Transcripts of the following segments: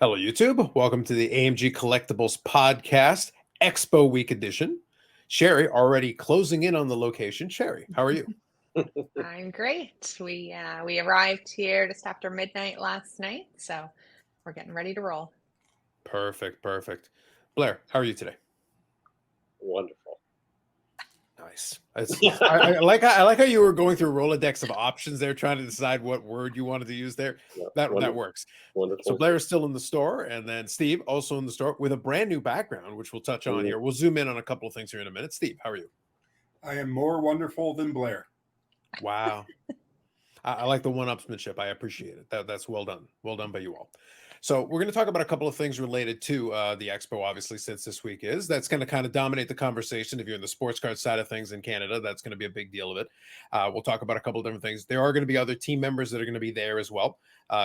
Hello, YouTube. Welcome to the AMG Collectibles podcast, Expo Week edition. Sherry, already closing in on the location. Sherry, how are you? I'm great. We arrived here just after midnight last night, so we're getting ready to roll. Perfect, perfect. Blair, how are you today? Wonderful. Nice. I like how you were going through a Rolodex of options there, trying to decide what word you wanted to use there. Yeah, That works. wonderful. So Blair is still in the store, and then Steve also in the store with a brand new background, which we'll touch on here. We'll zoom in on a couple of things here in a minute. Steve, how are you? I am more wonderful than Blair. Wow. I like the one-upsmanship. I appreciate it. That's well done. Well done by you all. So we're going to talk about a couple of things related to the expo, obviously, since this week is. That's going to kind of dominate the conversation. If you're in the sports card side of things in Canada, that's going to be a big deal of it. We'll talk about a couple of different things. There are going to be other team members that are going to be there as well,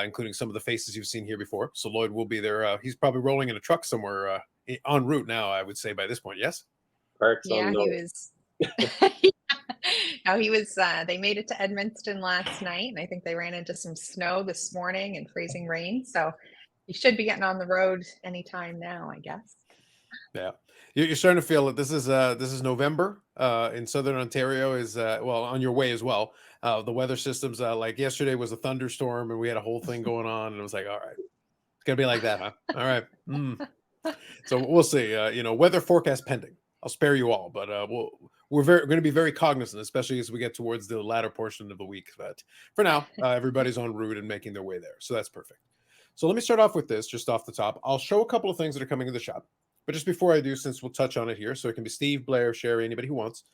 including some of the faces you've seen here before. So Lloyd will be there. He's probably rolling in a truck somewhere en route now, I would say, by this point. Yes? Parks Yeah, on he note. was. No, he was. They made it to Edmundston last night, and I think they ran into some snow this morning and freezing rain. So he should be getting on the road anytime now, I guess. Yeah, you're starting to feel it. This is November in Southern Ontario. Is well on your way as well. The weather systems like yesterday was a thunderstorm, and we had a whole thing going on, and it was like, all right, it's gonna be like that, huh? All right. So we'll see. Weather forecast pending. I'll spare you all, but we're going to be very cognizant, especially as we get towards the latter portion of the week. But for now, everybody's en route and making their way there, so that's perfect. So let me start off with this, just off the top. I'll show a couple of things that are coming to the shop, but just before I do, since we'll touch on it here, so it can be Steve, Blair, Sherry, anybody who wants.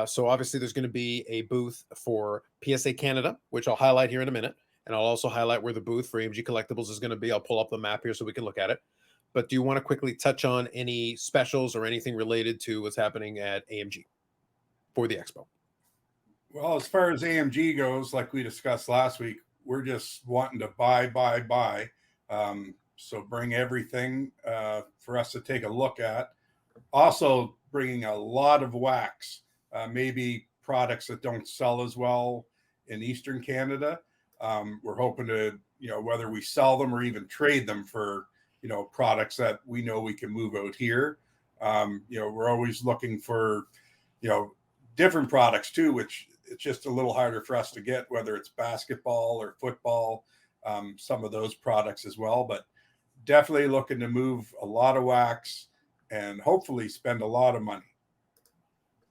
So obviously, there's going to be a booth for PSA Canada, which I'll highlight here in a minute, and I'll also highlight where the booth for AMG Collectibles is going to be. I'll pull up the map here so we can look at it. But do you want to quickly touch on any specials or anything related to what's happening at AMG for the expo? Well, as far as AMG goes, like we discussed last week, we're just wanting to buy. So bring everything for us to take a look at. Also bringing a lot of wax, maybe products that don't sell as well in Eastern Canada. We're hoping to, whether we sell them or even trade them for, products that we know we can move out here. We're always looking for, different products too, which it's just a little harder for us to get, whether it's basketball or football, some of those products as well. But definitely looking to move a lot of wax and hopefully spend a lot of money.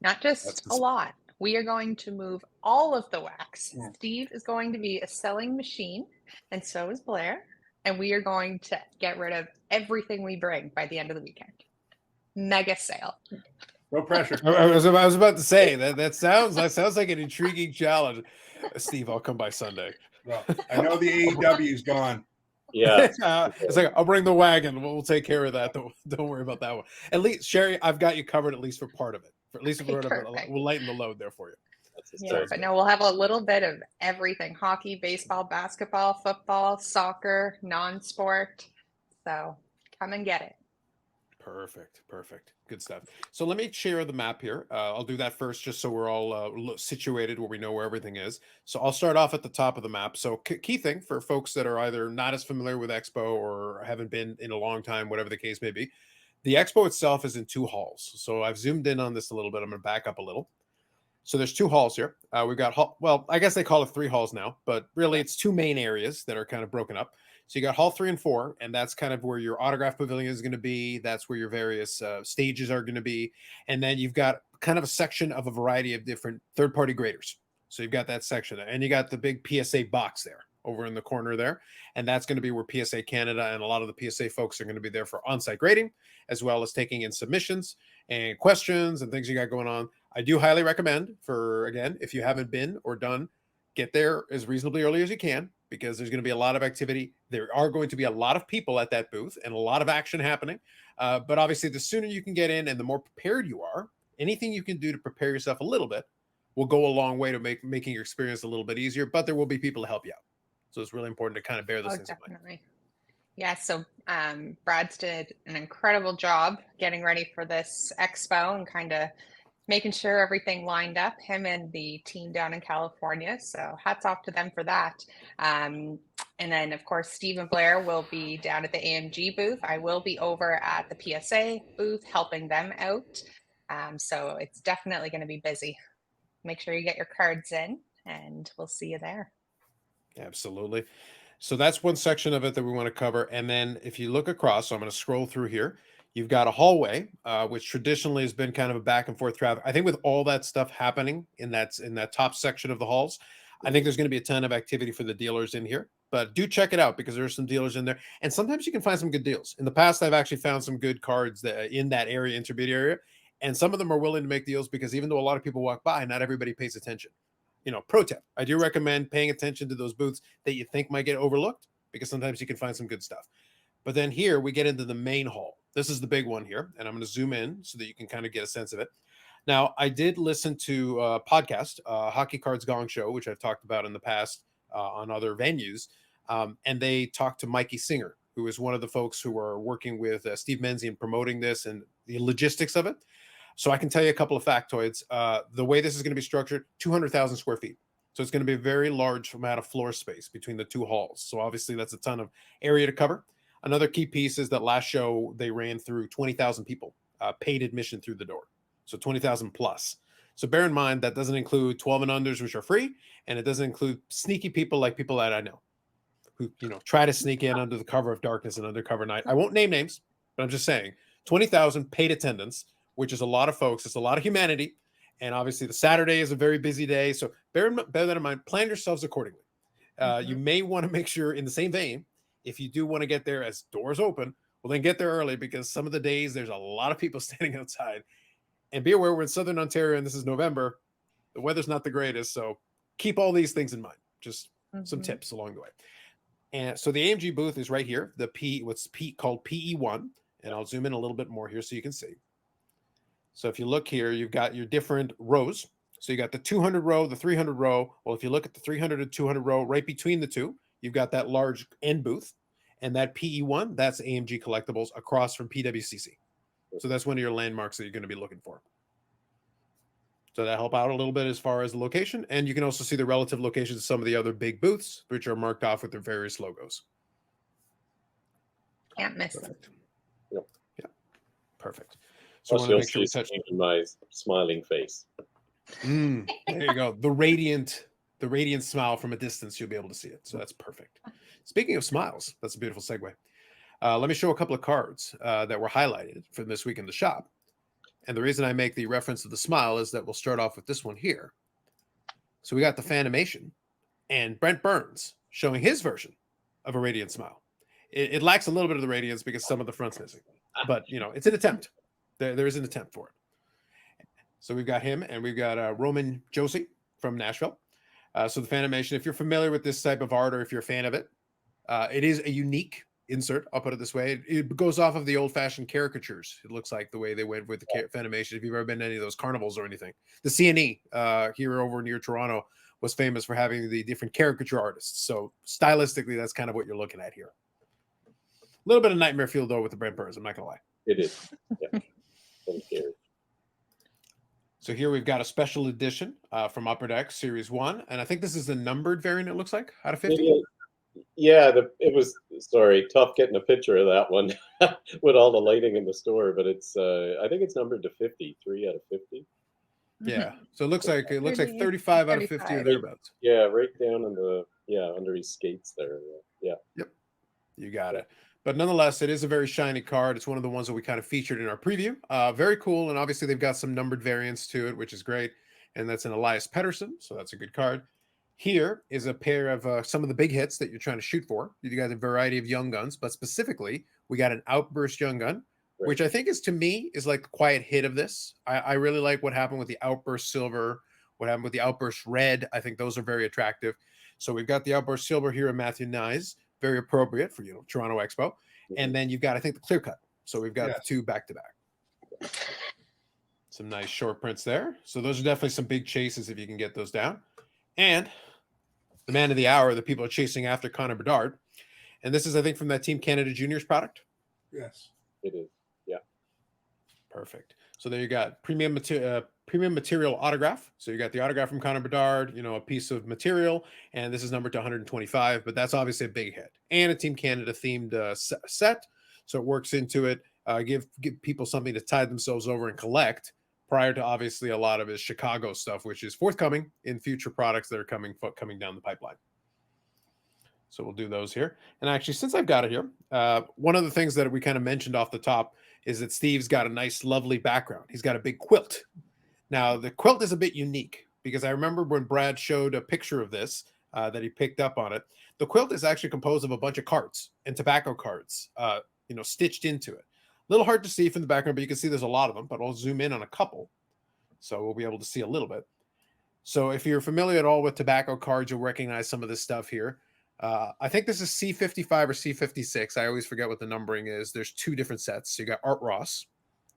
Not just a lot. We are going to move all of the wax. Yeah. Steve is going to be a selling machine, and so is Blair. And we are going to get rid of everything we bring by the end of the weekend. Mega sale. No pressure. I was about to say that sounds like an intriguing challenge. Steve, I'll come by Sunday. Well, I know the AEW's gone. Yeah. It's like, I'll bring the wagon. We'll take care of that. Don't worry about that one. At least, Sherry, I've got you covered at least for part of it. For at least for part of it. We'll lighten the load there for you. Yeah, but no, we'll have a little bit of everything: hockey, baseball, basketball, football, soccer, non-sport. So come and get it. Perfect. Good stuff. So let me share the map here. I'll do that first, just so we're all situated where we know where everything is. So I'll start off at the top of the map. So key thing for folks that are either not as familiar with Expo or haven't been in a long time, whatever the case may be, the Expo itself is in two halls. So I've zoomed in on this a little bit. I'm going to back up a little. So there's two halls here. We've got well, I guess they call it three halls now, but really it's two main areas that are kind of broken up. So you got hall 3 and 4, and that's kind of where your autograph pavilion is going to be. That's where your various stages are going to be. And then you've got kind of a section of a variety of different third-party graders. So you've got that section, and you got the big PSA box there over in the corner there. And that's going to be where PSA Canada and a lot of the PSA folks are going to be there for on-site grading, as well as taking in submissions and questions and things you got going on. I do highly recommend again, if you haven't been or done, get there as reasonably early as you can, because there's going to be a lot of activity. There are going to be a lot of people at that booth and a lot of action happening. But obviously, the sooner you can get in and the more prepared you are, anything you can do to prepare yourself a little bit will go a long way to making your experience a little bit easier. But there will be people to help you out. So it's really important to kind of bear those things in mind. Yeah, so Brad's did an incredible job getting ready for this expo and kind of making sure everything lined up, him and the team down in California. So hats off to them for that. And then, of course, Steve and Blair will be down at the AMG booth. I will be over at the PSA booth helping them out. So it's definitely going to be busy. Make sure you get your cards in, and we'll see you there. Absolutely. So that's one section of it that we want to cover. And then if you look across, so I'm going to scroll through here. You've got a hallway, which traditionally has been kind of a back and forth traffic. I think with all that stuff happening in that top section of the halls, I think there's going to be a ton of activity for the dealers in here. But do check it out because there's some dealers in there, and sometimes you can find some good deals. In the past, I've actually found some good cards that, in that area, intermediate area, and some of them are willing to make deals because even though a lot of people walk by, not everybody pays attention. Pro tip, I do recommend paying attention to those booths that you think might get overlooked because sometimes you can find some good stuff. But then here we get into the main hall. This is the big one here, and I'm going to zoom in so that you can kind of get a sense of it. Now, I did listen to a podcast, Hockey Cards Gong Show, which I've talked about in the past on other venues, and they talked to Mikey Singer, who is one of the folks who are working with Steve Menzies in promoting this and the logistics of it. So I can tell you a couple of factoids. The way this is going to be structured, 200,000 square feet. So it's going to be a very large amount of floor space between the two halls. So obviously that's a ton of area to cover. Another key piece is that last show they ran through 20,000 people, paid admission through the door. So 20,000 plus. So bear in mind that doesn't include 12 and unders, which are free. And it doesn't include sneaky people like people that I know who, try to sneak in under the cover of darkness and undercover night. I won't name names, but I'm just saying 20,000 paid attendance, which is a lot of folks. It's a lot of humanity. And obviously the Saturday is a very busy day. So bear that in mind, plan yourselves accordingly. You may want to make sure in the same vein, if you do want to get there as doors open, well, then get there early because some of the days there's a lot of people standing outside. And be aware we're in Southern Ontario and this is November. The weather's not the greatest. So keep all these things in mind. Just some tips along the way. And so the AMG booth is right here. What's called PE1. And I'll zoom in a little bit more here so you can see. So if you look here, you've got your different rows. So you got the 200 row, the 300 row. Well, if you look at the 300 and 200 row, right between the two, you've got that large end booth. And that PE1, that's AMG Collectibles across from PWCC. So that's one of your landmarks that you're going to be looking for. So that help out a little bit as far as the location. And you can also see the relative locations of some of the other big booths, which are marked off with their various logos. Can't miss them. Perfect. Yep. Yeah. Perfect. So I Also, want to you'll make sure we see touch my smiling face. there you go. The radiant smile from a distance, you'll be able to see it. So that's perfect. Speaking of smiles, that's a beautiful segue. Let me show a couple of cards that were highlighted from this week in the shop. And the reason I make the reference to the smile is that we'll start off with this one here. So we got the Fanimation and Brent Burns showing his version of a radiant smile. It lacks a little bit of the radiance because some of the front's missing. But, it's an attempt. There is an attempt for it. So we've got him and we've got Roman Josie from Nashville. So the Fanimation, if you're familiar with this type of art or if you're a fan of it, it is a unique insert. I'll put it this way. It goes off of the old-fashioned caricatures. It looks like the way they went with the Fanimation. If you've ever been to any of those carnivals or anything. The CNE here over near Toronto was famous for having the different caricature artists. So stylistically, that's kind of what you're looking at here. A little bit of nightmare feel, though, with the Brent Burns. I'm not going to lie. It is. Yeah. Thank you. So here we've got a special edition from Upper Deck Series 1. And I think this is the numbered variant, it looks like, out of 50. Yeah, it was, tough getting a picture of that one with all the lighting in the store, but it's I think it's numbered to 50, 3 out of 50. Yeah. So it looks like 35 out of 50 or thereabouts. Yeah, right down in under his skates there. Yeah. Yep. You got it. But nonetheless, it is a very shiny card. It's one of the ones that we kind of featured in our preview. Very cool. And obviously they've got some numbered variants to it, which is great. And that's an Elias Pettersson. So that's a good card. Here is a pair of some of the big hits that you're trying to shoot for. You got a variety of young guns, but specifically we got an Outburst Young Gun, Right. which I think is, to me, is like the quiet hit of this. I really like what happened with the Outburst Silver, what happened with the Outburst Red. I think those are very attractive. So we've got the Outburst Silver here in Matthew Nyes, very appropriate for, Toronto Expo. And then you've got, I think, the Clear Cut. So we've got the two back-to-back. Some nice short prints there. So those are definitely some big chases if you can get those down. And the man of the hour, the people are chasing after Connor Bedard. And this is, I think, from that Team Canada Juniors product. Yes. It is. Yeah. Perfect. So there you got premium material autograph. So you got the autograph from Connor Bedard, you know, a piece of material, and this is numbered to 125, but that's obviously a big hit. And a Team Canada themed set, so it works into it. Give people something to tide themselves over and collect prior to obviously a lot of his Chicago stuff, which is forthcoming in future products that are coming down the pipeline. So we'll do those here. And actually, since I've got it here, one of the things that we kind of mentioned off the top is that Steve's got a nice, lovely background. He's got a big quilt. Now, the quilt is a bit unique because I remember when Brad showed a picture of this that he picked up on it. The quilt is actually composed of a bunch of cards and tobacco cards, stitched into it. A little hard to see from the background, but you can see there's a lot of them, but I'll zoom in on a couple. So we'll be able to see a little bit. So if you're familiar at all with tobacco cards, you'll recognize some of this stuff here. I think this is C55 or C56. I always forget what the numbering is. There's two different sets. So you got Art Ross.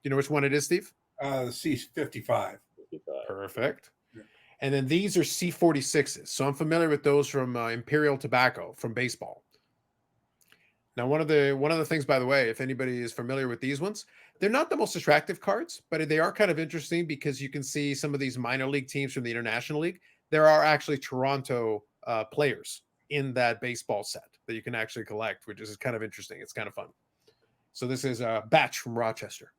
You know which one it is, Steve? C55. Perfect. Yeah. And then these are C46s. So I'm familiar with those from Imperial Tobacco from baseball. Now, one of the things, by the way, if anybody is familiar with these ones, they're not the most attractive cards, but they are kind of interesting because you can see some of these minor league teams from the International League. There are actually Toronto players in that baseball set that you can actually collect, which is kind of interesting. It's kind of fun. So this is a Batch from Rochester.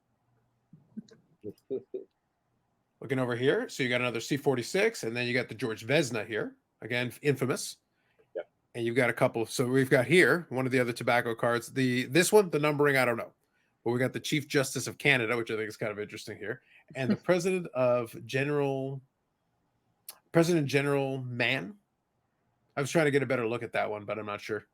Looking over here, so you got another C46, and then you got the George Vezina here, again, infamous. Yep. And you've got a couple. So we've got here one of the other tobacco cards. This one, the numbering, I don't know. But we got the Chief Justice of Canada, which I think is kind of interesting here, and the President General Mann. I was trying to get a better look at that one, but I'm not sure.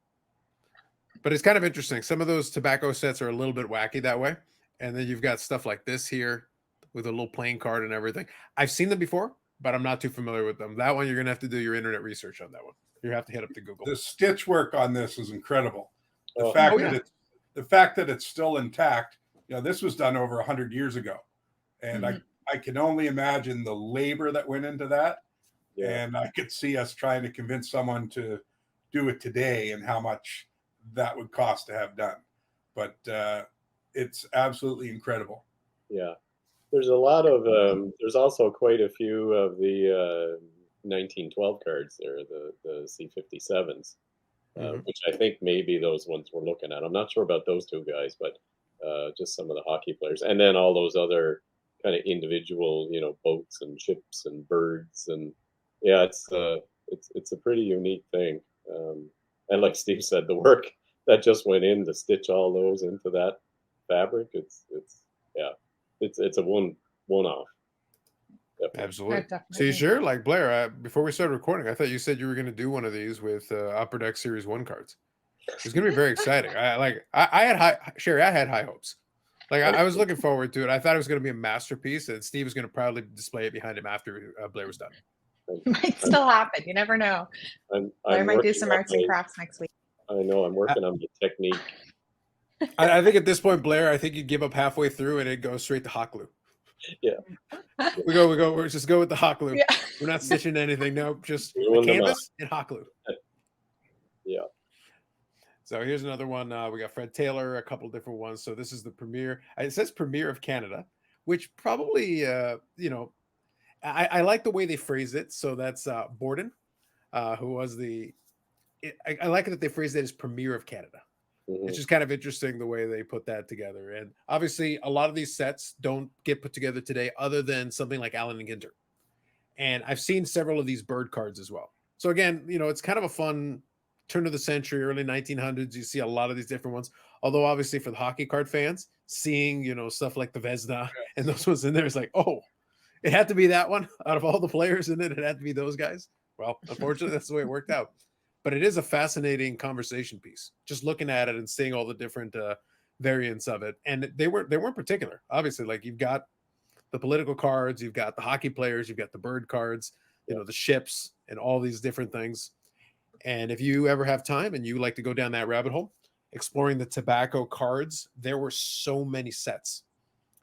But it's kind of interesting. Some of those tobacco sets are a little bit wacky that way. And then you've got stuff like this here with a little playing card and everything. I've seen them before, but I'm not too familiar with them. That one, you're going to have to do your internet research on that one. You have to hit up to Google. The stitch work on this is incredible. The fact that it's still intact, this was done over 100 years ago. And I can only imagine the labor that went into that. Yeah. And I could see us trying to convince someone to do it today and how much that would cost to have done. But it's absolutely incredible. Yeah. There's a lot of, there's also quite a few of the 1912 cards there, the C57s, which I think maybe those ones we're looking at. I'm not sure about those two guys, but just some of the hockey players. And then all those other kind of individual, boats and ships and birds. And yeah, it's a pretty unique thing. And like Steve said, the work that just went in to stitch all those into that fabric, it's a one-off. Yep. Absolutely. So you sure, like Blair, before we started recording, I thought you said you were going to do one of these with Upper Deck Series 1 cards. It's going to be very exciting. I had high hopes. Like I was looking forward to it. I thought it was going to be a masterpiece, and Steve was going to proudly display it behind him after Blair was done. Might still happen. You never know. I might do some arts and crafts next week. I know. I'm working on the technique. I think at this point, Blair, I think you give up halfway through and it goes straight to hot glue. Yeah. We just go with the hot glue. Yeah. We're not stitching anything. No, just the canvas and hot glue. Yeah. So here's another one. We got Fred Taylor, a couple different ones. So this is the Premier. It says Premier of Canada, which probably, I like the way they phrase it. So that's Borden, who was I like it that they phrased it as Premier of Canada. It's just kind of interesting the way they put that together. And obviously, a lot of these sets don't get put together today other than something like Allen and Ginter. And I've seen several of these bird cards as well. So again, it's kind of a fun turn of the century, early 1900s. You see a lot of these different ones. Although obviously for the hockey card fans, seeing, stuff like the Vezina and those ones in there is like, oh, it had to be that one out of all the players in it. It had to be those guys. Well, unfortunately, that's the way it worked out. But it is a fascinating conversation piece, just looking at it and seeing all the different variants of it. And they weren't particular. Obviously, like you've got the political cards, you've got the hockey players, you've got the bird cards, the ships and all these different things. And if you ever have time and you like to go down that rabbit hole, exploring the tobacco cards, there were so many sets,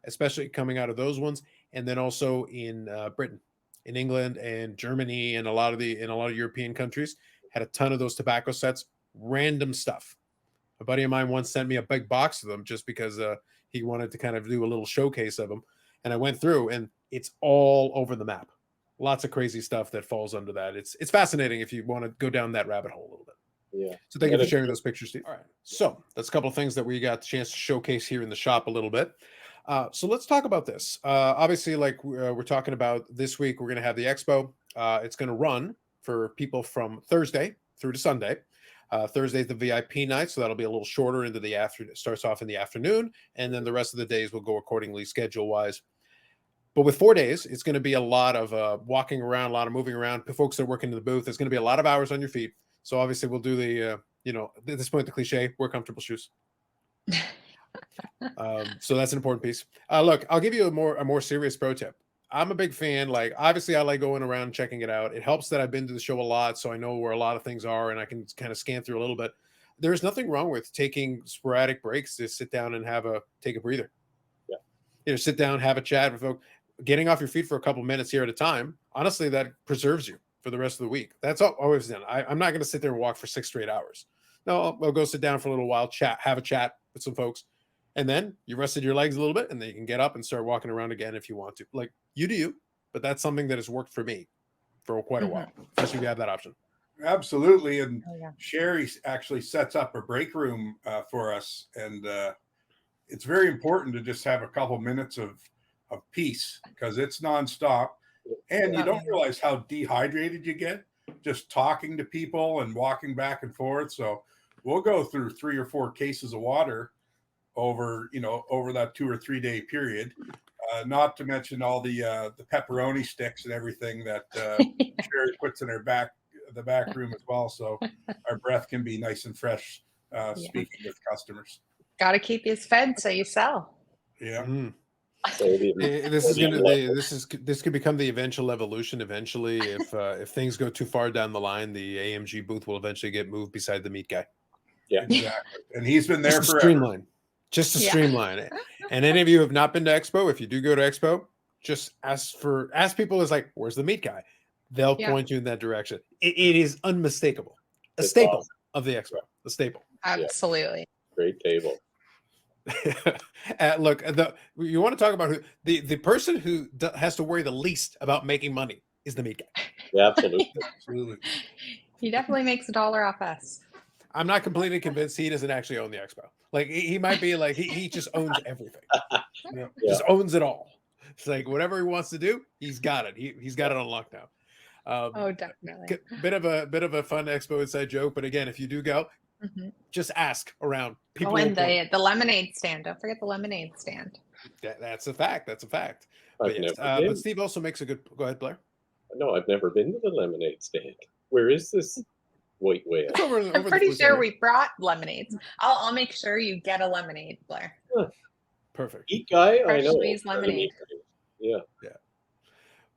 especially coming out of those ones. And then also in Britain, in England and Germany and a lot of European countries had a ton of those tobacco sets, random stuff. A buddy of mine once sent me a big box of them just because he wanted to kind of do a little showcase of them. and I went through, and it's all over the map. Lots of crazy stuff that falls under that. It's fascinating if you want to go down that rabbit hole a little bit. Yeah. So thank you for sharing those pictures, Steve. All right. So that's a couple of things that we got the chance to showcase here in the shop a little bit. So let's talk about this. Obviously, like we're talking about this week, we're going to have the expo. It's going to run for people from Thursday through to Sunday. Thursday's the VIP night, so that'll be a little shorter into the afternoon. It starts off in the afternoon, and then the rest of the days will go accordingly schedule-wise. But with 4 days, it's going to be a lot of walking around, a lot of moving around. Folks that are working in the booth, there's going to be a lot of hours on your feet. So obviously, we'll do the, at this point, the cliche: wear comfortable shoes. So that's an important piece. Look, I'll give you a more serious pro tip. I'm a big fan. Like, obviously, I like going around and checking it out. It helps that I've been to the show a lot, so I know where a lot of things are, and I can kind of scan through a little bit. There's nothing wrong with taking sporadic breaks to sit down and take a breather. Yeah, sit down, have a chat with folks. Getting off your feet for a couple minutes here at a time. Honestly, that preserves you for the rest of the week. That's always done. I'm not going to sit there and walk for 6 straight hours. No, I'll go sit down for a little while, have a chat with some folks. And then you rested your legs a little bit, and then you can get up and start walking around again if you want to. Like, you do you, but that's something that has worked for me for quite a while, especially if you have that option. Absolutely. And Sherry actually sets up a break room for us. And it's very important to just have a couple minutes of peace, because it's nonstop. And you don't realize how dehydrated you get just talking to people and walking back and forth. So we'll go through 3 or 4 cases of water over that 2 or 3 day period, not to mention all the pepperoni sticks and everything that Sherry puts in the back room as well, so our breath can be nice and fresh speaking with customers. Got to keep you fed so you sell. Yeah. This could become the eventual evolution. Eventually, if things go too far down the line, the AMG booth will eventually get moved beside the meat guy. Yeah, exactly. And he's been there for streamline. Just to streamline it. And any of you who have not been to Expo, if you do go to Expo, just ask people is like, where's the meat guy? They'll point you in that direction. It is unmistakable. It's staple of the Expo. A staple. Absolutely. Yeah. Great table. Look, you want to talk about the person who has to worry the least about making money is the meat guy. Yeah, absolutely. Absolutely. He definitely makes $1 off us. I'm not completely convinced he doesn't actually own the Expo. Like, he might be like, he just owns everything. Just owns it all. It's like whatever he wants to do, he's got it. He's got it on lock now. Definitely. Bit of a fun Expo inside joke, but again, if you do go, just ask around. People and the lemonade stand. Don't forget the lemonade stand. That's a fact. But Steve also makes a good. Go ahead, Blair. No, I've never been to the lemonade stand. Where is this white whale? I'm pretty sure we brought lemonades. I'll make sure you get a lemonade, Blair. Huh. Perfect. Eat guy, Fresh I know. squeezed lemonade. Yeah.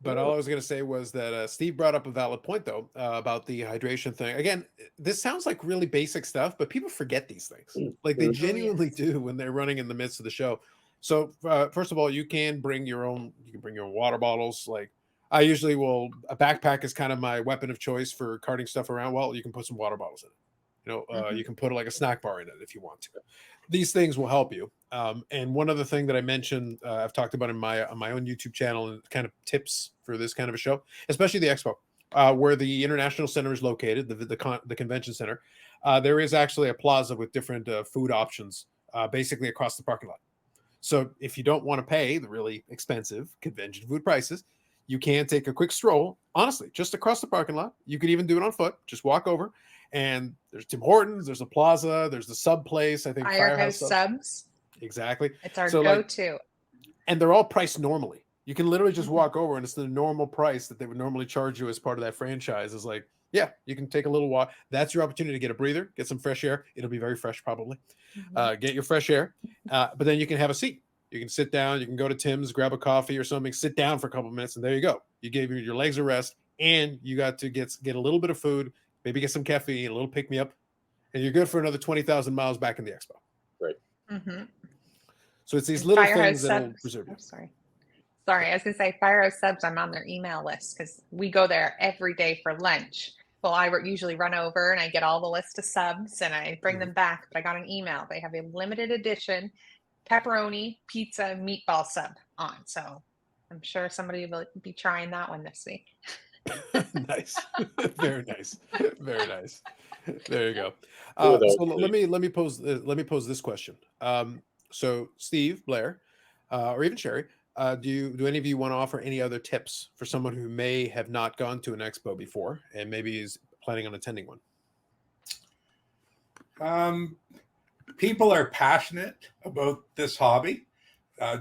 But all I was going to say was that Steve brought up a valid point, though, about the hydration thing. Again, this sounds like really basic stuff, but people forget these things. Like, they genuinely do when they're running in the midst of the show. So, first of all, you can bring your own water bottles. Like, I usually will, a backpack is kind of my weapon of choice for carting stuff around. Well, you can put some water bottles in it. You can put like a snack bar in it if you want to. These things will help you. And one other thing that I mentioned, I've talked about on my own YouTube channel, and kind of tips for this kind of a show, especially the Expo, where the International Center is located, the convention center. There is actually a plaza with different food options, basically across the parking lot. So if you don't want to pay the really expensive convention food prices, you can take a quick stroll, honestly, just across the parking lot. You could even do it on foot. Just walk over, and there's Tim Hortons, there's a plaza, there's the sub place. I think Firehouse Subs. Exactly. It's our go-to. And they're all priced normally. You can literally just walk over, and it's the normal price that they would normally charge you as part of that franchise. Is like, yeah, you can take a little walk. That's your opportunity to get a breather, get some fresh air. It'll be very fresh, probably. Get your fresh air. But then you can have a seat. You can sit down. You can go to Tim's, grab a coffee or something, sit down for a couple of minutes, and there you go. You gave your legs a rest, and you got to get a little bit of food, maybe get some caffeine, a little pick-me-up, and you're good for another 20,000 miles back in the Expo. Right. So it's these little things that will preserve you. Sorry, I was going to say Firehouse Subs, I'm on their email list because we go there every day for lunch. Well, I usually run over and I get all the list of subs and I bring them back, but I got an email. They have a limited edition pepperoni pizza meatball sub on. So I'm sure somebody will be trying that one this week. Nice. Very nice. Very nice. There you go. Two of those So things. let me pose this question. So Steve, Blair, or even Sherry, do any of you want to offer any other tips for someone who may have not gone to an expo before and maybe is planning on attending one? People are passionate about this hobby.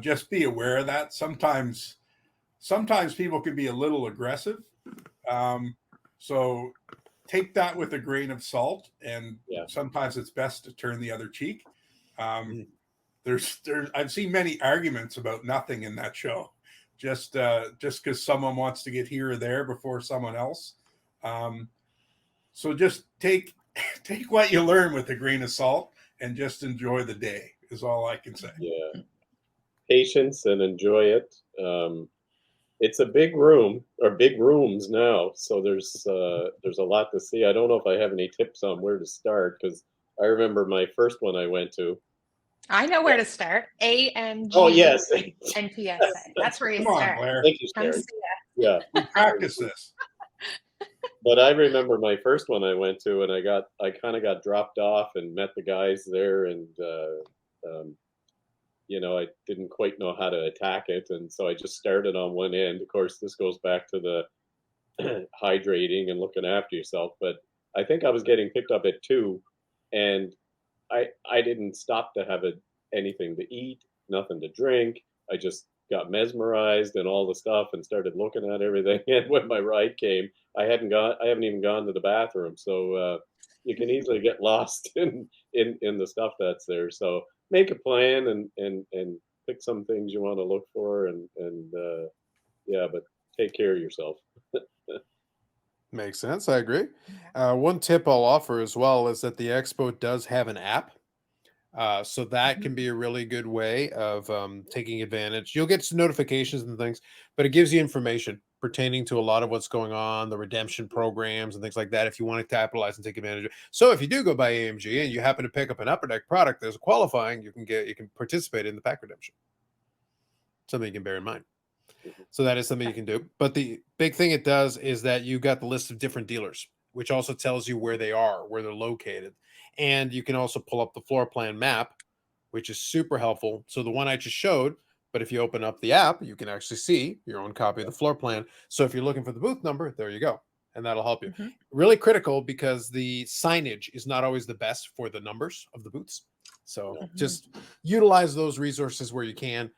Just be aware of that. Sometimes people can be a little aggressive. So take that with a grain of salt, and sometimes it's best to turn the other cheek. There's I've seen many arguments about nothing in that show, just because someone wants to get here or there before someone else. So just take what you learn with a grain of salt and just enjoy the day is all I can say. Yeah, patience and enjoy it. It's a big room, or big rooms now, so there's a lot to see. I don't know if I have any tips on where to start, because I remember my first one I went to. I know where to start. AMG. Oh yes, and PSA. That's where you Come on, start. Blair. thank you, Come Sherry. see us. Yeah, We practice this. but I remember my first one I went to, and I kind of got dropped off and met the guys there, and I didn't quite know how to attack it, and so I just started on one end. Of course, this goes back to the hydrating and looking after yourself, but I think I was getting picked up at 2, and I didn't stop to have anything to eat, nothing to drink. I just got mesmerized and all the stuff and started looking at everything. And when my ride came, I haven't even gone to the bathroom. So you can easily get lost in the stuff that's there. So make a plan and pick some things you want to look for, and but take care of yourself. Makes sense. I agree. One tip I'll offer as well is that the expo does have an app. So that can be a really good way of taking advantage. You'll get some notifications and things, but it gives you information pertaining to a lot of what's going on, the redemption programs and things like that, if you want to capitalize and take advantage of it. So if you do go by AMG and you happen to pick up an Upper Deck product that's qualifying, you can participate in the pack redemption. Something you can bear in mind. So that is something you can do. But the big thing it does is that you got the list of different dealers, which also tells you where they are, where they're located. And you can also pull up the floor plan map, which is super helpful. So the one I just showed, but if you open up the app, you can actually see your own copy of the floor plan. So if you're looking for the booth number, there you go. And that'll help you. Really critical, because the signage is not always the best for the numbers of the booths. So just utilize those resources where you can.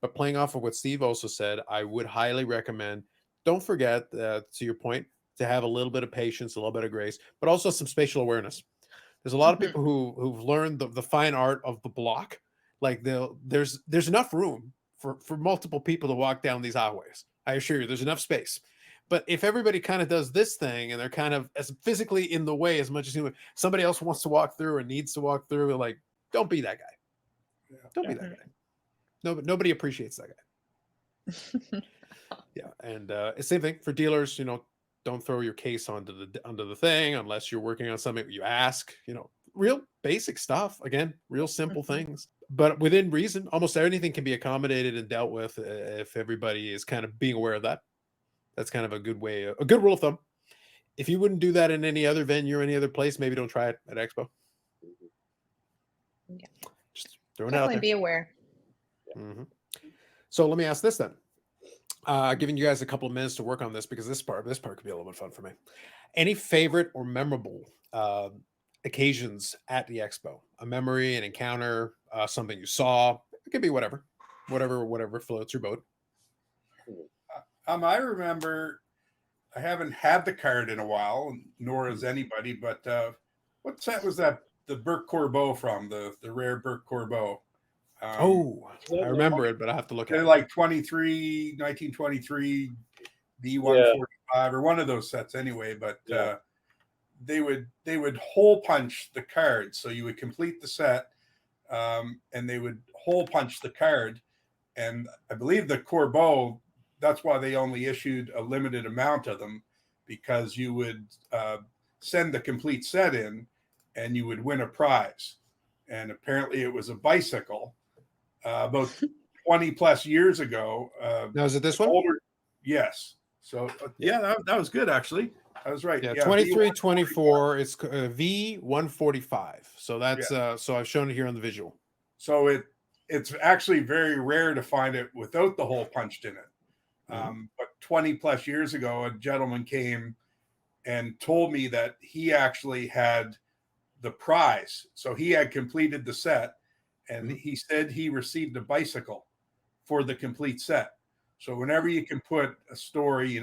But playing off of what Steve also said, I would highly recommend, don't forget, to your point, to have a little bit of patience, a little bit of grace, but also some spatial awareness. There's a lot of people who've learned the fine art of the block. Like there's enough room for multiple people to walk down these aisleways. I assure you, there's enough space. But if everybody kind of does this thing and they're kind of as physically in the way as much as somebody else wants to walk through or needs to walk through, like, don't be that guy. Don't be that guy. Nobody appreciates that guy. Yeah, and same thing for dealers. Don't throw your case onto the thing unless you're working on something. You ask. Real basic stuff. Again, real simple things, but within reason. Almost anything can be accommodated and dealt with if everybody is kind of being aware of that. That's kind of a good way, a good rule of thumb. If you wouldn't do that in any other venue or any other place, maybe don't try it at Expo. Yeah. Just throwing it out there. Be aware. So let me ask this then. Giving you guys a couple of minutes to work on this, because this part could be a little bit fun for me. Any favorite or memorable occasions at the expo? A memory, an encounter, something you saw. It could be whatever floats your boat. I remember, I haven't had the card in a while, nor has anybody, but what set was that? The Burke Corbeau from the rare Burke Corbeau. I remember it, but I have to look at it. Like 1923 B145 or one of those sets anyway, but they would hole punch the card. So you would complete the set and they would hole punch the card. And I believe the Corbeau, that's why they only issued a limited amount of them, because you would send the complete set in and you would win a prize. And apparently it was a bicycle. about 20 plus years ago. Now, is it this one? Older, yes. So yeah, that was good actually. I was right. Yeah, Yeah, 23, 24. It's V145. So that's so I've shown it here on the visual. So it's actually very rare to find it without the hole punched in it. But 20 plus years ago, a gentleman came and told me that he actually had the prize. So he had completed the set, and he said he received a bicycle for the complete set. So whenever you can put a story,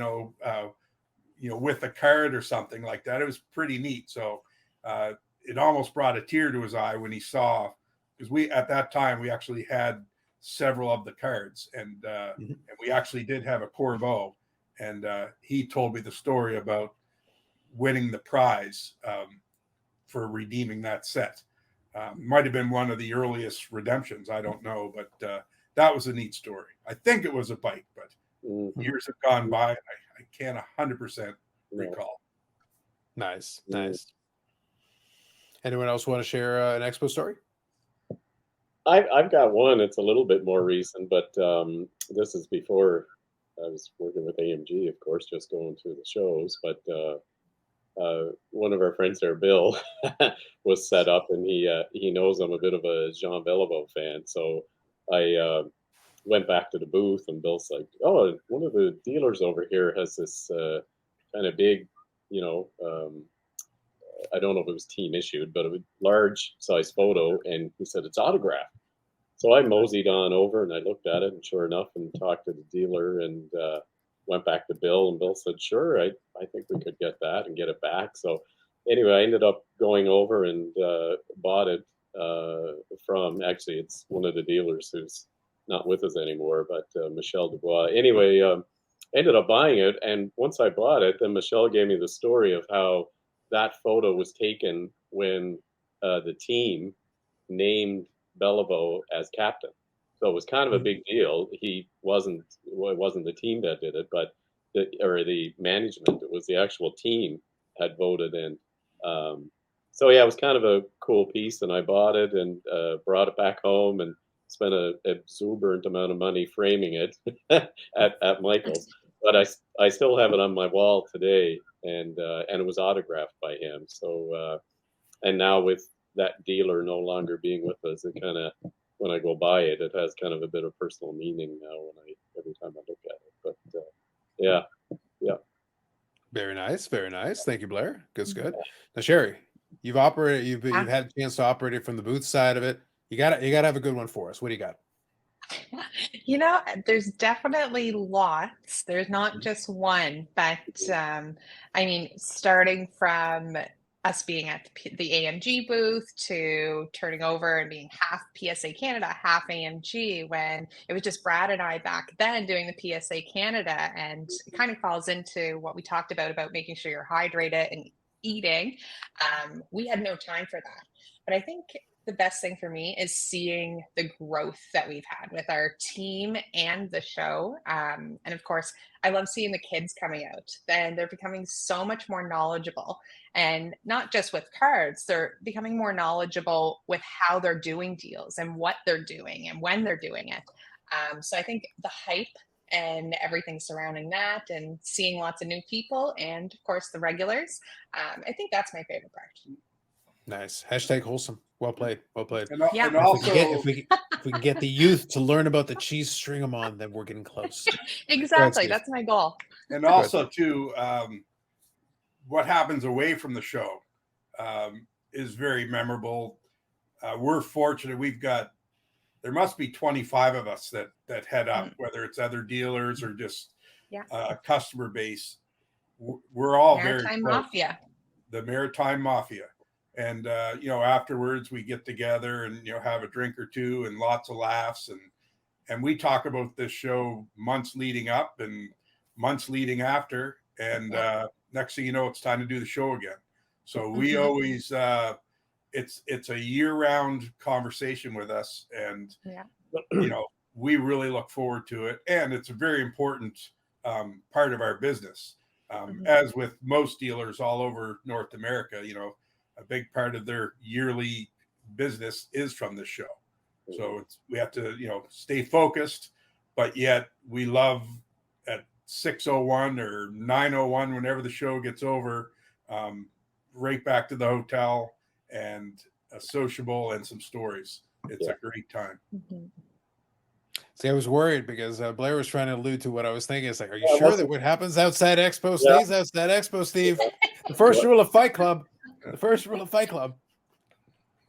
with a card or something like that, it was pretty neat. So it almost brought a tear to his eye when he saw, because at that time we actually had several of the cards, and we actually did have a Corvo, and he told me the story about winning the prize for redeeming that set. Might have been one of the earliest redemptions. I don't know, but that was a neat story. I think it was a bike, but years have gone by, and I can't 100% recall. Nice. Anyone else want to share an expo story? I've got one. It's a little bit more recent, but this is before I was working with AMG, of course, just going through the shows. But one of our friends there, Bill, was set up, and he knows I'm a bit of a Jean Beliveau fan. So I went back to the booth, and Bill's like, "Oh, one of the dealers over here has this kind of big, I don't know if it was team issued, but a large size photo," and he said it's autographed. So I moseyed on over and I looked at it, and sure enough, and talked to the dealer, and went back to Bill, and Bill said, "Sure, I think we could get that and get it back." So anyway, I ended up going over and bought it from, actually, it's one of the dealers who's not with us anymore, but Michelle Dubois. Anyway, ended up buying it, and once I bought it, then Michelle gave me the story of how that photo was taken when the team named Beliveau as captain. So it was kind of a big deal. It wasn't the team that did it, but the management. It was the actual team had voted in. So yeah, it was kind of a cool piece, and I bought it and brought it back home and spent an exuberant amount of money framing it at Michael's. But I still have it on my wall today, and it was autographed by him. So and now with that dealer no longer being with us, it kind of, when I go by it, it has kind of a bit of personal meaning now every time I look at it. But yeah. Very nice. Thank you, Blair. Good. Now, Sherry, you've had a chance to operate it from the booth side of it. You gotta have a good one for us. What do you got? There's definitely lots. There's not just one, but starting from us being at the AMG booth to turning over and being half PSA Canada, half AMG, when it was just Brad and I back then doing the PSA Canada, and it kind of falls into what we talked about making sure you're hydrated and eating. We had no time for that, but I think the best thing for me is seeing the growth that we've had with our team and the show. And of course, I love seeing the kids coming out, and they're becoming so much more knowledgeable, and not just with cards, they're becoming more knowledgeable with how they're doing deals and what they're doing and when they're doing it. So I think the hype and everything surrounding that, and seeing lots of new people, and of course the regulars, I think that's my favorite part. Nice. # wholesome. Well played. And also, if we can get the youth to learn about the cheese string-em-on, then we're getting close. Exactly. That's my goal. And also, too, what happens away from the show is very memorable. We're fortunate. There must be 25 of us that head up, whether it's other dealers or just customer base. We're all Maritime very close. Mafia. The Maritime Mafia. And, afterwards we get together and, have a drink or two and lots of laughs. And we talk about this show months leading up and months leading after. And next thing you know, it's time to do the show again. So we always, it's a year-round conversation with us. And, we really look forward to it. And it's a very important part of our business. As with most dealers all over North America, a big part of their yearly business is from this show. So we have to, stay focused, but yet we love at 6:01 or 9:01, whenever the show gets over, right back to the hotel and a sociable and some stories. It's a great time. See, I was worried because Blair was trying to allude to what I was thinking. It's like, are you sure that what happens outside Expo stays outside Expo, Steve? The first rule of Fight Club. The first rule of Fight Club.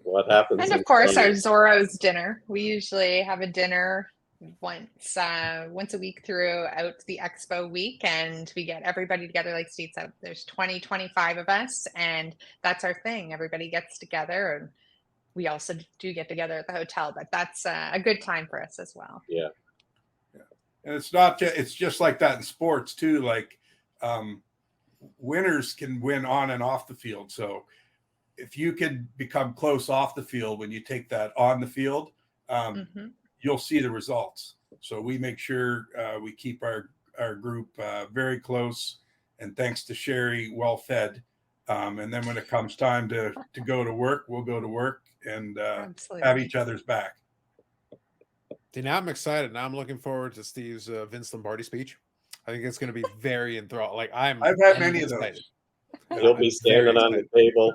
What happens? And of course, our Zorro's dinner. We usually have a dinner once a week throughout the Expo week, and we get everybody together. Like Steve said, there's 25 of us, and that's our thing. Everybody gets together, and we also do get together at the hotel, but that's a good time for us as well. Yeah. And it's just like that in sports too. Like winners can win on and off the field. So if you can become close off the field when you take that on the field, you'll see the results. So we make sure we keep our group very close, and thanks to Sherry, well fed. And then when it comes time to go to work, we'll go to work and have each other's back. See, now I'm excited. Now I'm looking forward to Steve's Vince Lombardi speech. I think it's going to be very enthralling. Like I've had many of those. You'll be standing on the table.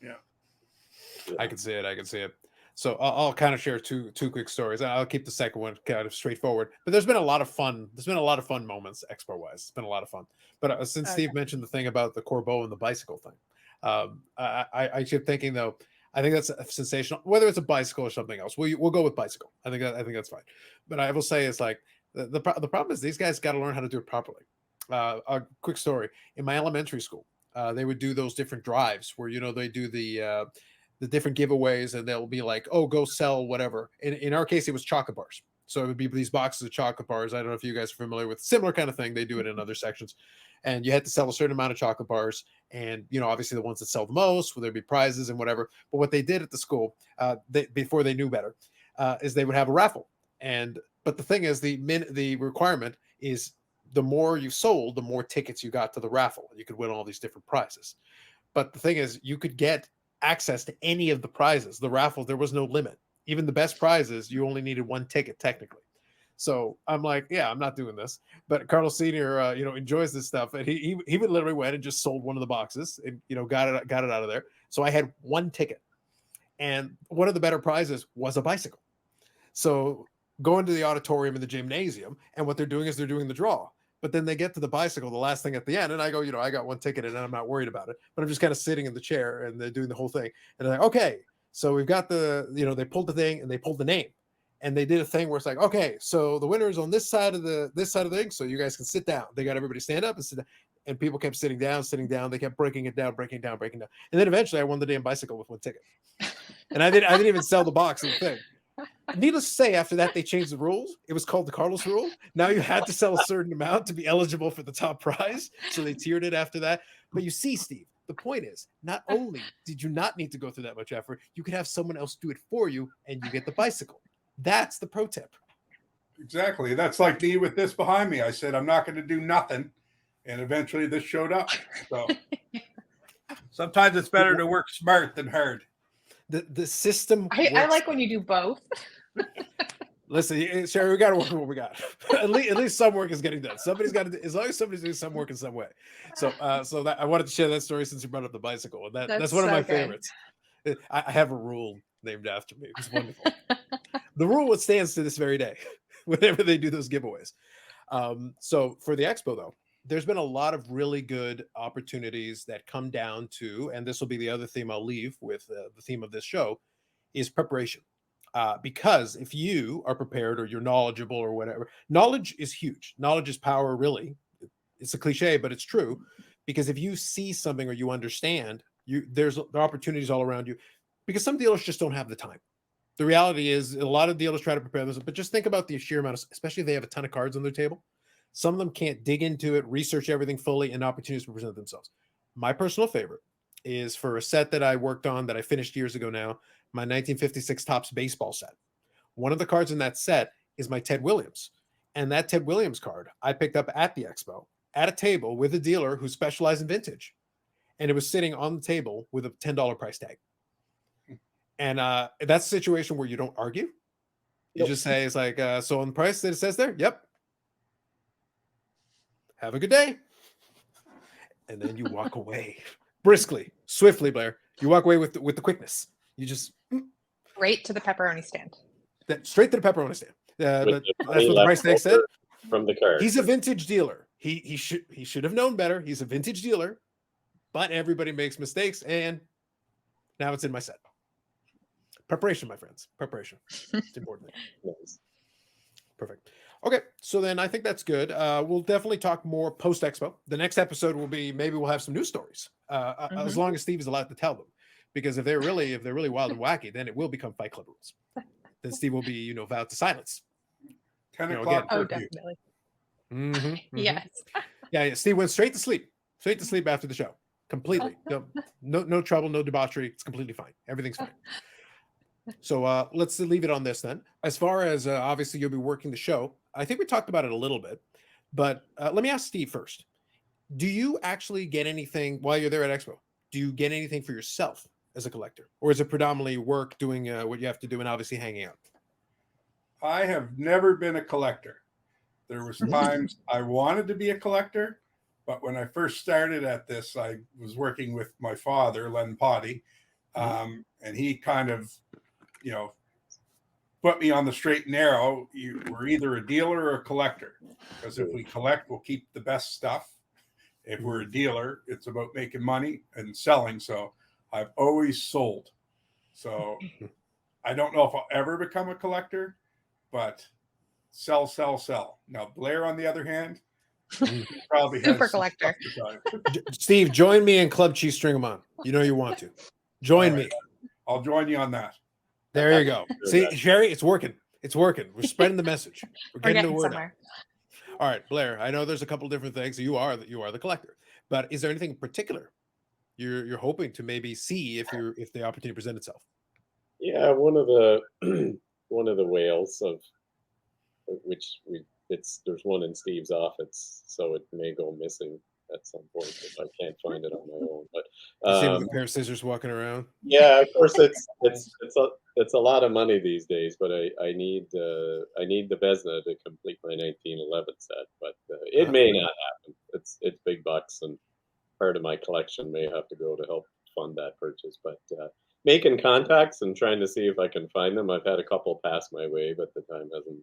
Yeah. I can see it. So I'll kind of share two quick stories. I'll keep the second one kind of straightforward. But there's been a lot of fun. There's been a lot of fun moments Expo wise. It's been a lot of fun. But since Steve mentioned the thing about the Corbeau and the bicycle thing, I keep thinking though, I think that's sensational. Whether it's a bicycle or something else, we'll go with bicycle. I think that's fine. But I will say it's like the problem is these guys got to learn how to do it properly. A quick story: in my elementary school, they would do those different drives where they do the different giveaways, and they'll be like, oh, go sell whatever. In our case, it was chocolate bars. So it would be these boxes of chocolate bars. I don't know if you guys are familiar with similar kind of thing. They do it in other sections. And you had to sell a certain amount of chocolate bars. And, obviously the ones that sell the most, will there be prizes and whatever. But what they did at the school, before they knew better, is they would have a raffle. But the thing is, the requirement is the more you sold, the more tickets you got to the raffle. You could win all these different prizes. But the thing is, you could get access to any of the prizes. The raffle, there was no limit. Even the best prizes, you only needed one ticket technically. So I'm like, yeah, I'm not doing this. But Carlos Senior, enjoys this stuff, and he would literally went and just sold one of the boxes, and got it out of there. So I had one ticket, and one of the better prizes was a bicycle. So going to the auditorium in the gymnasium, and what they're doing is they're doing the draw. But then they get to the bicycle, the last thing at the end, and I go, I got one ticket, and I'm not worried about it. But I'm just kind of sitting in the chair, and they're doing the whole thing. And they're like, okay, so we've got they pulled the thing, and they pulled the name. And they did a thing where it's like, okay, so the winner is on this side of the thing, so you guys can sit down. They got everybody stand up and sit down. And people kept sitting down. They kept breaking it down. And then eventually I won the damn bicycle with one ticket. And I didn't even sell the box of the thing. Needless to say, after that, they changed the rules. It was called the Carlos rule. Now you had to sell a certain amount to be eligible for the top prize. So they tiered it after that. But you see, Steve, the point is, not only did you not need to go through that much effort, you could have someone else do it for you, and you get the bicycle. That's the pro tip. Exactly. That's like me with this behind me. I said, I'm not going to do nothing. And eventually this showed up. So sometimes it's better to work smart than hard. The system. I like when you do both. Listen, Sherry, we got to work with what we got. at least some work is getting done. Somebody's got to, as long as somebody's doing some work in some way. So that I wanted to share that story since you brought up the bicycle. And that's one of my favorites. I have a rule named after me. It's wonderful. The rule stands to this very day, whenever they do those giveaways. So for the Expo, though, there's been a lot of really good opportunities that come down to, and this will be the other theme I'll leave with the theme of this show, is preparation. Because if you are prepared or you're knowledgeable or whatever, knowledge is huge. Knowledge is power, really. It's a cliche, but it's true. Because if you see something or you understand, there are opportunities all around you. Because some dealers just don't have the time. The reality is a lot of dealers try to prepare themselves, but just think about the sheer amount of, especially if they have a ton of cards on their table. Some of them can't dig into it, research everything fully, and opportunities to present themselves. My personal favorite is for a set that I worked on that I finished years ago now, my 1956 Topps baseball set. One of the cards in that set is my Ted Williams. And that Ted Williams card I picked up at the Expo at a table with a dealer who specialized in vintage. And it was sitting on the table with a $10 price tag. And that's a situation where you don't argue. You just say, it's like, so on the price that it says there, yep. Have a good day. And then you walk away briskly, swiftly, Blair. You walk away with the quickness. You just Right to the pepperoni stand. straight to the pepperoni stand. With the That's money what the left price tag said. over from the card. He's a vintage dealer. He should have known better. He's a vintage dealer, but everybody makes mistakes, and now it's in my set. Preparation, my friends. Preparation. It's important. Nice. Perfect. Okay, so then I think that's good. We'll definitely talk more post Expo. The next episode will be, maybe we'll have some news stories, as long as Steve is allowed to tell them. Because if they're really wild and wacky, then it will become Fight Club rules. Then Steve will be, vowed to silence. 10 You know, o'clock. again. Oh, curfew. definitely. Yes. Yeah. Steve went straight to sleep after the show. Completely. No trouble, no debauchery. It's completely fine. Everything's fine. So let's leave it on this then. As far as obviously you'll be working the show, I think we talked about it a little bit, but let me ask Steve first. Do you actually get anything while you're there at Expo? Do you get anything for yourself as a collector, or is it predominantly work, doing what you have to do, and obviously hanging out? I have never been a collector. There was times I wanted to be a collector, but when I first started at this, I was working with my father, Len Potty, and he kind of, put me on the straight and narrow. We're either a dealer or a collector, because if we collect, we'll keep the best stuff. If we're a dealer, it's about making money and selling. So I've always sold. So I don't know if I'll ever become a collector, but sell. Now, Blair, on the other hand, probably Super has some collector. stuff to tell. Steve, join me in Club Cheese String 'em on. You know you want to. Join me. I'll join you on that. There you go. See, Sherry, it's working. It's working. We're spreading the message. We're getting the word somewhere. out. All right, Blair. I know there's a couple different things. You are the collector, but is there anything in particular you're hoping to maybe see if the opportunity presents itself? Yeah, one of the whales of which there's one in Steve's office, so it may go missing at some point if I can't find it on my own. But You see him with a pair of scissors walking around. yeah, of course it's a lot of money these days, but I need the Vesna to complete my 1911 set, but it may not happen. It's big bucks, and part of my collection may have to go to help fund that purchase. But making contacts and trying to see if I can find them. I've had a couple pass my way, but the time hasn't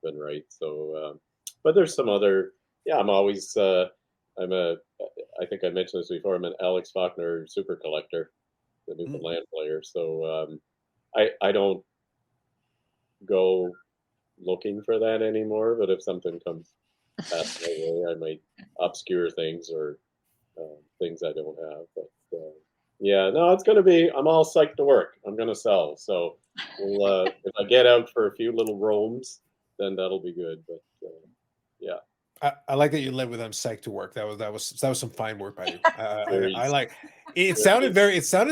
been right. So, but there's some other. Yeah, I'm always. I think I mentioned this before. I'm an Alex Faulkner super collector, the Newfoundland player. So I don't go looking for that anymore. But if something comes past my way, I might obscure things or things I don't have. But yeah, no, it's going to be. I'm all psyched to work. I'm going to sell. So if I get out for a few little roams, then that'll be good. But yeah. I like that you led with "I'm psyched to work." That was some fine work by you. I like. It sounded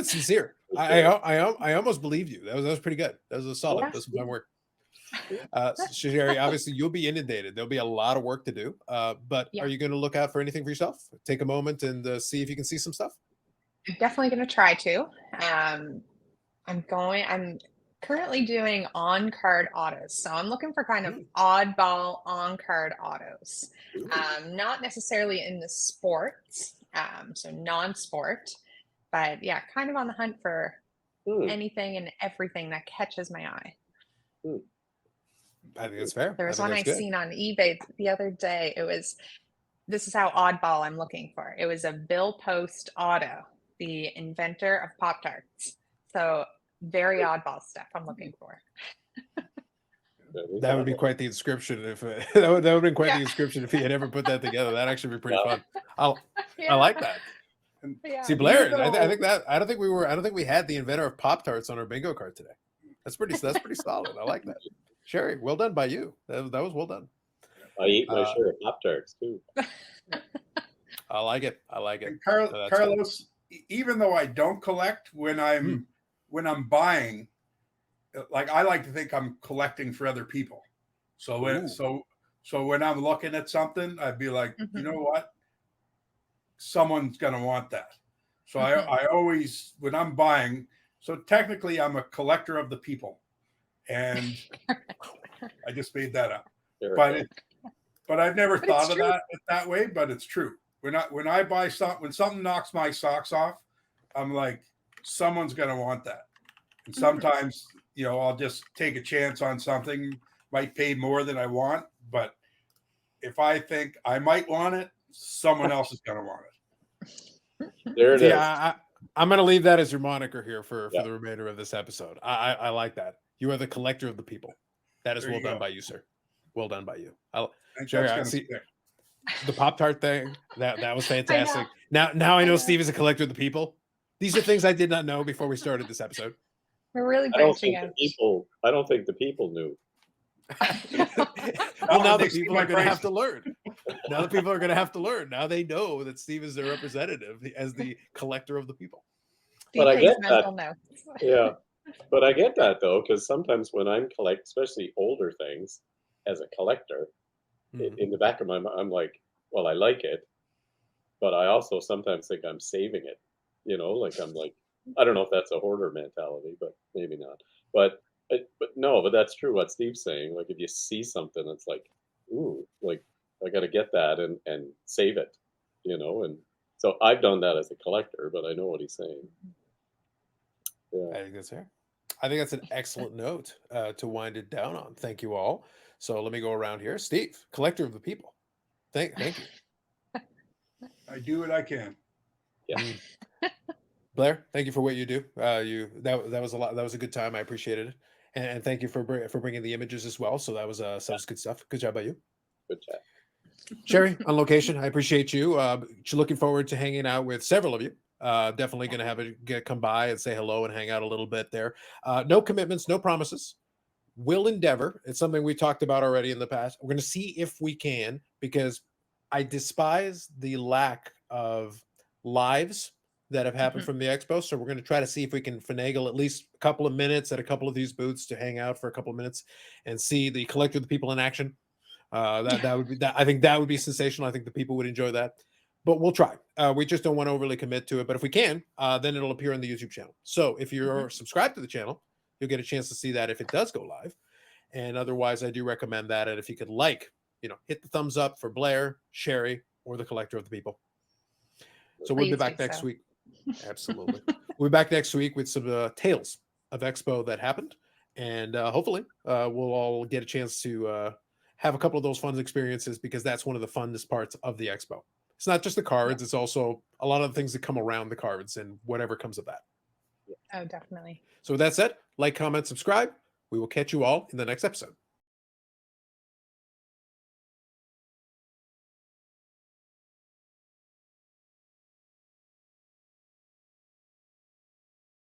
sincere. I almost believed you. That was pretty good. That was a solid. That was some fine work. Sherry, obviously you'll be inundated. There'll be a lot of work to do. But are you going to look out for anything for yourself? Take a moment and see if you can see some stuff. I'm definitely going to try to. I'm currently doing on-card autos. So I'm looking for kind of oddball on-card autos. Not necessarily in the sports, so non-sport, but yeah, kind of on the hunt for anything and everything that catches my eye. I think that's fair. There was one I seen on eBay the other day. This is how oddball I'm looking for. It was a Bill Post auto, the inventor of Pop-Tarts. So very oddball stuff I'm looking for. That would be quite the inscription if that would have been quite the inscription if he had ever put that together. That'd actually be pretty fun. I like that. See, Blair, I don't think we had the inventor of Pop-Tarts on our bingo card today. That's pretty solid. I like that. Sherry, well done by you. That was well done. I eat my share of Pop-Tarts too. I like it. And Carlos, even though I don't collect, when I'm buying, like I like to think I'm collecting for other people. So when I'm looking at something, I'd be like, you know what? Someone's gonna want that. So I always, when I'm buying, so technically I'm a collector of the people. And I just made that up. There we But go. but I've never But it's thought of true. that way. But it's true. When I buy something, when something knocks my socks off, I'm like, someone's gonna want that. And sometimes, I'll just take a chance on something, might pay more than I want, but if I think I might want it, someone else is gonna want it. There it is. Yeah, I'm going to leave that as your moniker here for Yeah. the remainder of this episode. I like that. You are the collector of the people. That is There well you done go. by you, sir. Well done by you. I think Jerry, that's I gonna see stick. the Pop-Tart thing. That was I fantastic. know. Now I know know. Steve is a collector of the people. These are things I did not know before we started this episode. We're really I don't branching think out. I don't think the people knew. Well, now They the see people my are going to have prices. to learn. Now the people are going to have to learn. Now they know that Steve is their representative as the collector of the people. Steve But I takes get that. mental notes. Yeah, but I get that though, because sometimes when I'm especially older things, as a collector, Mhm. in the back of my mind, I'm like, well, I like it, but I also sometimes think I'm saving it. Like I'm like, I don't know if that's a hoarder mentality, but maybe not. But but that's true. What Steve's saying, like if you see something, it's like, ooh, like I got to get that and save it, And so I've done that as a collector, but I know what he's saying. Yeah. I think that's fair. I think that's an excellent note to wind it down on. Thank you all. So let me go around here. Steve, collector of the people. Thank you. I do what I can. Yeah. Blair, thank you for what you do. That was a lot. That was a good time. I appreciated it, and thank you for bringing the images as well. So that was good stuff. Good job by you, Good chat. Sherry, on location. I appreciate you. Looking forward to hanging out with several of you. Definitely going to have come by and say hello and hang out a little bit there. No commitments, no promises. Will endeavor. It's something we talked about already in the past. We're going to see if we can, because I despise the lack of lives that have happened from the expo. So we're going to try to see if we can finagle at least a couple of minutes at a couple of these booths to hang out for a couple of minutes and see the collector of the people in action. That would be that. I think that would be sensational. I think the people would enjoy that, but we'll try. We just don't want to overly commit to it. But if we can, then it'll appear on the YouTube channel. So if you're subscribed to the channel, you'll get a chance to see that if it does go live. And otherwise, I do recommend that. And if you could hit the thumbs up for Blair, Sherry, or the collector of the people. So we'll be Please back do next so. week. Absolutely. We'll be back next week with some tales of Expo that happened. And hopefully we'll all get a chance to have a couple of those fun experiences, because that's one of the funnest parts of the Expo. It's not just the cards. It's also a lot of the things that come around the cards and whatever comes of that. Oh, definitely. So with that said, like, comment, subscribe. We will catch you all in the next episode.